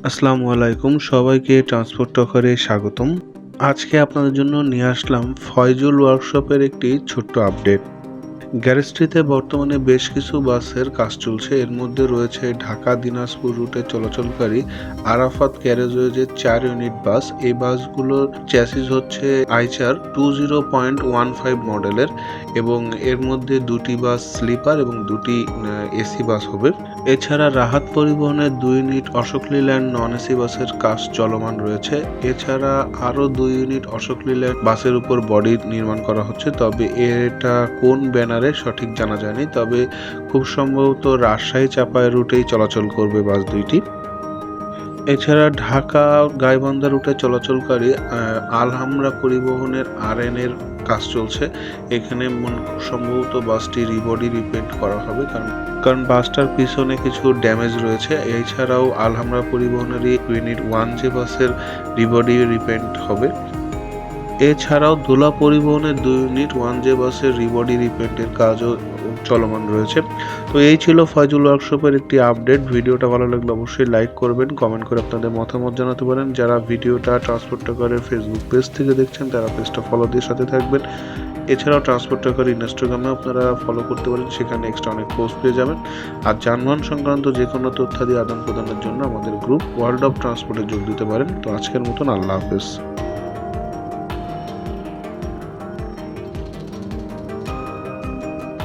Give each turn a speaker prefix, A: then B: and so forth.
A: আসসালামু আলাইকুম, সবাইকে ট্রান্সপোর্ট টকারে স্বাগতম। আজকে আপনাদের জন্য নিয়ে আসলাম ফয়জুল ওয়ার্কশপের একটি ছোট্ট আপডেট। গ্যারেজটিতে বর্তমানে বেশ কিছু বাসের কাজ চলছে। এর মধ্যে রয়েছে ঢাকা দিনাজপুর রুটে চলাচলকারী আরাফাত ক্যারেজের 4 ইউনিট বাস। এই বাসগুলোর চ্যাসিস হচ্ছে eicher 20.15 মডেলের এবং এর মধ্যে দুটি বাস স্লিপার এবং দুটি এসি বাস হবে। এছাড়া রাহাত পরিবহনের 2 unit Ashok Leyland non AC বাসের কাজ চলমান রয়েছে। এছাড়া আরও 2 ইউনিট অশোক লেল্যান্ড বাসের উপর বডি নির্মাণ করা হচ্ছে, তবে এটা কোন ব্যানারে সঠিক জানা যায়নি। তবে খুব সম্ভবত রাজশাহী চাপাই রুটেই চলাচল করবে বাস দুইটি। এছাড়া ঢাকা গাইবান্ধা রুটে চলাচলকারী আলহামরা পরিবহনের RN এর কাজ চলছে। এখানে খুব সম্ভবত বাসটি রিবডি রিপেন্ট করা হবে, কারণ বাসটার পিছনে কিছু ড্যামেজ রয়েছে। এছাড়াও আলহামরা পরিবহনেরই ইউনিট 1J বাসের রিবডি রিপেন্ট হবে। এছাড়াও দোলা পরিবহনের 2 ইউনিট 1J বাসের রিবডি রিপেন্টের কাজও চলমান রয়েছে। তো এই ছিল ফয়জুল ওয়ার্কশপের একটি আপডেট। ভিডিওটা ভালো লাগলে অবশ্যই লাইক করবেন, কমেন্ট করে আপনাদের মতামত জানাতে পারেন। যারা ভিডিওটা ট্রান্সপোর্ট টকারের ফেসবুক পেজ থেকে দেখছেন তারা পেজটা ফলো দিয়ে সাথে থাকবেন। এছাড়াও ট্রান্সপোর্ট টকার ইনস্টাগ্রামে আপনারা ফলো করতে পারেন, সেখানে এক্সট্রা অনেক পোস্ট পেয়ে যাবেন। আর যানবাহন সংক্রান্ত যে কোনো তথ্যাদি আদান প্রদানের জন্য আমাদের গ্রুপ ওয়ার্ল্ড অফ ট্রান্সপোর্টে যোগ দিতে পারেন। তো আজকের মতন আল্লাহ হাফেজ।